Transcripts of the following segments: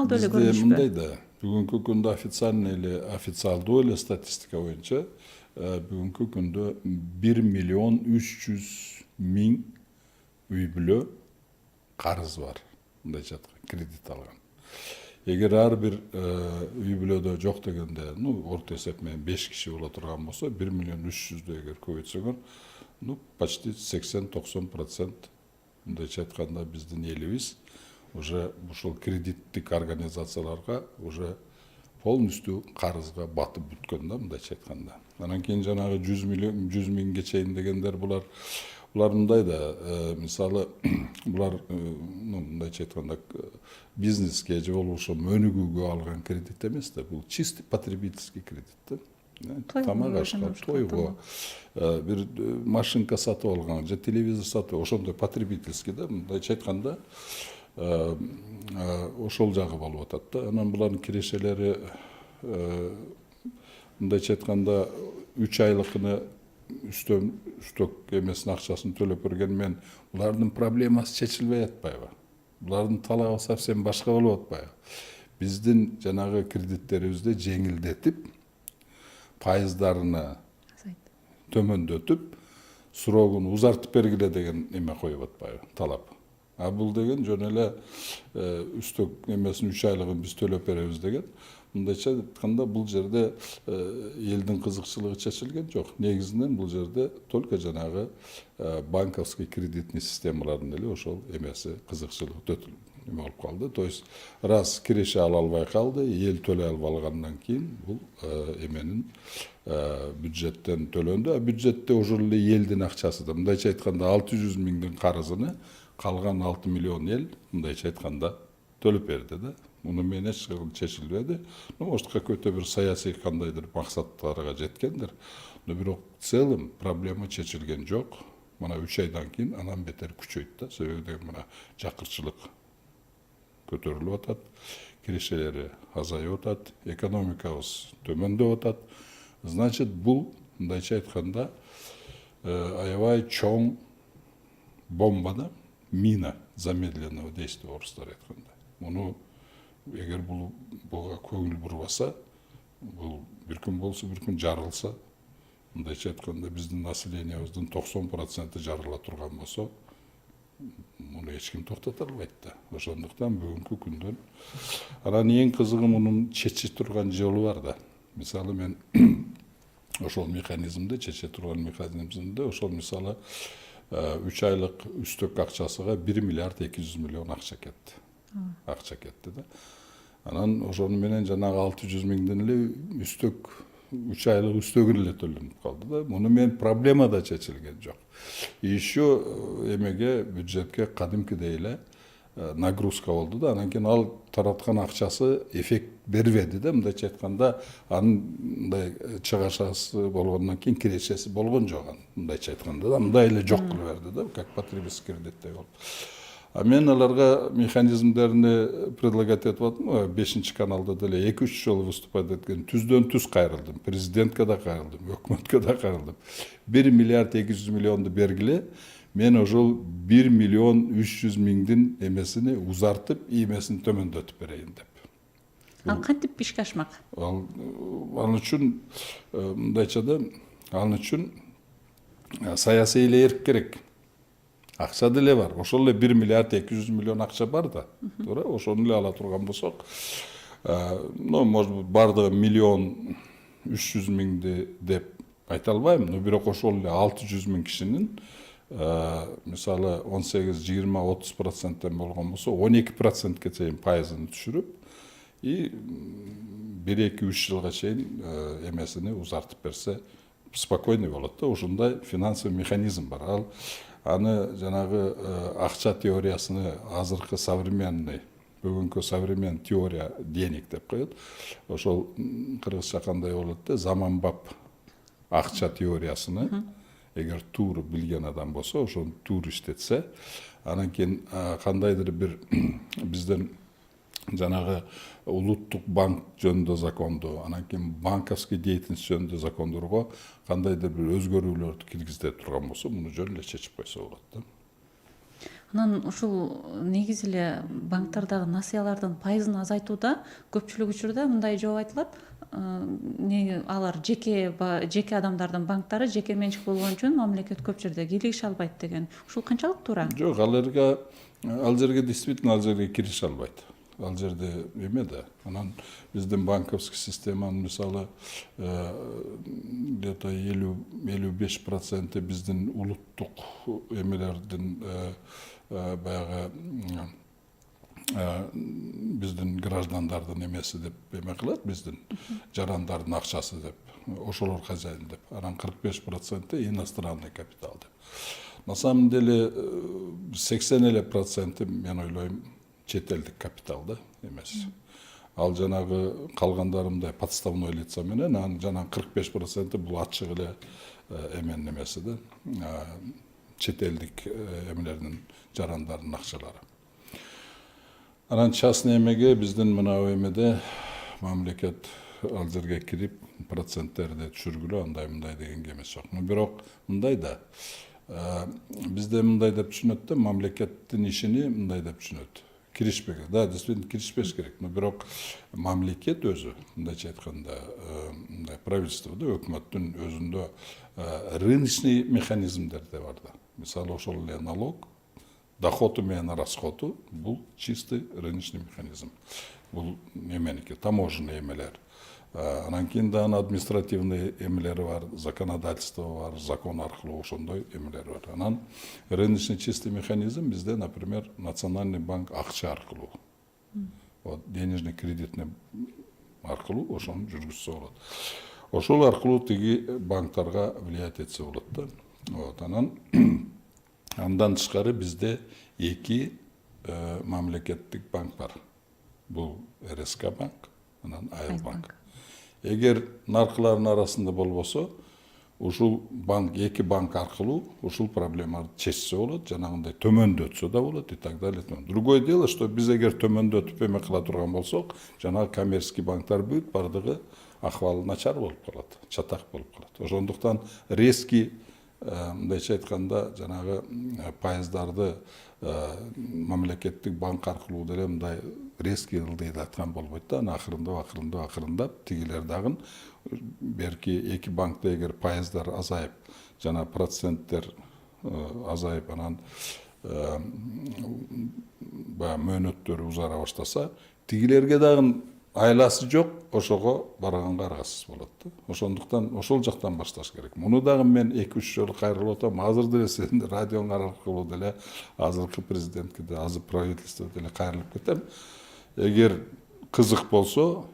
нормалдуу эле Бизде көрүнүшпү? мындай да, бүгүнкү күндө официалдуу эле статистика боюнча бүгүнкү күндө 1 миллион 300 000 үй бүлө карыз бар. Мындайча айтканда кредит алган. Эгер ар бир үй бүлөдө жок дегенде, орто эсеп менен 5 киши боло турган болсо, 1 миллион 300 эгер көбөйтсөңөр, почти 80-90% мындайча айтканда биздин элибиз уже ушул кредиттик организацияларга уже полностью карызга батып бүткөн да, мындайча айтканда. Анан кийин жанагы 100 миңге чейин дегендер булар мындай да, мисалы булар мындайча айтканда бизнеске же болбосо өнүгүүгө алган кредит эмес да, бул чистый потребительский кредит да. Тамак ашка, тойго, бир машинка сатып алган же телевизор сатып, ошондой потребительский да, мындайча айтканда ошол жагы болуп атат да. Анан булардын кирешелери мындайча айтканда 3 айлыкны үстөк эмесин акчасын төлөп берген менен булардын проблемасы чечилбей атпайбы? Булардын талабы совсем башка болуп атпайбы? Биздин жанагы кредиттерибизди жеңилдетип, пайыздарыны төмөндөтүп, срогун узартып бергиле деген эме коюп атпайбы, талап. А бул деген жөн эле үстөк эмесин 3 айлыгын биз төлөп беребиз деген. Мындайча айтканда бул жерде элдин кызыкчылыгы чечилген жок. Негизинен бул жерде только жанагы банковский кредитный системалардын эле ошол эмеси кызыкчылыгы эме болуп калды. То есть раз киреше ала албай калды, эл төлөй албагандан кийин бул эменин бюджеттен төлөндү. А бюджетте ошол эле элдин акчасы да. Мындайча айтканда 600 миңдин карызыны калган 6 миллион эл мындайча айтканда төлөп берди да. Муну менен эч кандай чечилбеди. Может, какой-то бир саясий кандайдыр максаттарга жеткендир. Но бирок в целом проблема чечилген жок. Мына 3 айдан кийин анан бетер күчөйт да. Себеби мына жакырчылык көтөрүлүп атат, кирешелери азайып атат, экономикабыз төмөндөп атат. Значит, бул мындайча айтканда аябай чоң бомба да, мина замедленного действия орустар айтканда. Муну эгер буга көңүл бурбаса, бул бир күн болсо бир күн жарылса, мындайча айтканда биздин населениябыздын 90% жарыла турган болсо, муну эч ким токтото албайт да. Ошондуктан бүгүнкү күндөн анан эң кызыгы мунун чече турган жолу бар да. Мисалы мен ошол механизмди чече турган механизмде ошол мисалы 3 айлык үстөк акчасыга 1 миллиард 200 миллион акча кетти. Акча кетти да. Анан ошону менен жанагы 600 миңдин эле үстөк 3 айлык үстөгүн эле төлөнүп калды да. Муну менен проблема да чечилген жок. Еще эмеге бюджетке кадимкидей эле нагрузка болду да. Анан кийин ал тараткан акчасы эффект бербеди да. Мындайча айтканда анын мындай чыгашасы болгондон кийин кирешеси болгон жок анын. Мындайча айтканда да мындай эле жок кылып берди да, как потребительский кредиттей болуп. А мен аларга механизмдерини предлагать этип атам, 5-каналда деле 2-3 жолу выступать эткен. Түздөн түз кайрылдым, президентке да кайрылдым, өкмөткө да кайрылдым. 1 миллиард 200 миллионду бергиле, мен ошол 1 миллион 300 миңдин эмесини узартып, иймесин төмөндөтүп берейин деп. Ал кантип ишке ашмак? Ал үчүн мындайча да, ал үчүн саясий эрк керек. Акча деле бар. Ошол эле 1 миллиард 200 миллион акча бар да. Туура, ошону эле ала турган болсок, может быть, бардыгы 1 миллион 300 миңди деп айта албайм, но бирок ошол эле 600 миң кишинин мисалы 18-20-30% болгон болсо, 12%ке чейин пайызын түшүрүп, и 1-2-3 жылга чейин эмесини узартып берсе, спокойный болот да. Ошондой финансовый механизм бар. Ал аны жанагы акча теориясыны азыркы современный, бүгүнкү современный теория денег деп коет. Ошол кыргызча кандай болот да, заманбап акча теориясыны эгер туура билген адам болсо, ошону туура иштетсе, анан кийин кандайдыр бир бизден жанагы улуттук банк жөнүндө законду, анан кийин банковский деятельность жөнүндө закондорго кандайдыр бир өзгөрүүлөрдү киргизе турган болсо, муну жөн эле чечип койсо болот да. Анан ушул негизи эле банктардагы насыялардын пайызын азайтууда көпчүлүк учурда мындай жооп айтылат. Алар жеке адамдардын банктары жеке менчик болгон үчүн мамлекет көп жерде кийлигише албайт деген. Ушул канчалык туура? Жок, ал жерге действительно ал жерге кирише албайт. Ал жерде эме да. Анан биздин банковский системанын мисалы где-то 50-55% биздин улуттук эмелердин баягы биздин граждандардын эмеси деп эме кылат, биздин жарандардын акчасы деп, ошолор хозяин деп. Анан 45% иностранный капитал деп. На самом деле 80% мен ойлойм чет элдик капитал да эмес. Ал жанагы калгандарымдай подставной лица менен, анан жанагы 45% бул ачык эле эменин эмеси да, чет элдик эмелердин жарандардын акчалары. Анан частный эмеге биздин мына эмеде мамлекет ал жерге кирип проценттерди түшүргүлө андай мындай дегенге эмес жок. Бирок мындай да, бизде мындай деп түшүнөт да, мамлекеттин ишини мындай деп түшүнөт. Киришпеш керек. Да, действительно киришпеш керек. Но бирок мамлекет өзү, мындайча айтканда, мындай правительство да, өкмөттүн өзүндө рыночный механизмдер бар да. Мисалы ошол эле налог, доходу менен расходу бул чистый рыночный механизм. Бул эменики, таможенный эмелер. Анан кийин дагы административный эмелери бар, законодательство бар, закон аркылуу ошондой эмелер бар. Анан рыночный чистый механизм бизде, например, Национальный банк акча аркылуу, вот денежный кредитный аркылуу ошону жүргүзсө болот. Ошол аркылуу тиги банктарга влиять этсе болот да. Вот анан андан тышкары бизде 2 мамлекеттик банк бар. Бул РСК банк, анан Айыл банк. Эгер наркылардын арасында болбосо, ушул банк, 2 банк аркылуу ушул проблеманы чечсе болот, жанагындай төмөндөтсө да болот и так далее. Другое дело, что биз эгер төмөндөтүп эме кыла турган болсок, жанагы коммерческий банктар бүт бардыгы акыбалы начар болуп калат, чатак болуп калат. Ошондуктан резкий, мындайча айтканда, жанагы пайыздарды мамлекеттик банк аркылуу деле мындай резкий ылдыйлаткан болбойт да. Акырындап тигилер дагы берки 2 банкта эгер пайыздар азайып, жана проценттер азайып, анан мөөнөттөрү узара баштаса, тигилерге дагы айласы жок, ошого барганга аргасыз болот да. Ошондуктан ошол жактан башташ керек. Муну дагы мен 2-3 жолу кайрылып атам. Азыр деле сиздин радионун аркылуу деле азыркы президентке да, азыр правительство деле кайрылып кетем. Эгер кызык болсо,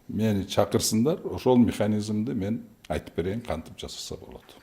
мени чакырсындар, ошол механизмди мен айтып берейин, кантип жасаса болот.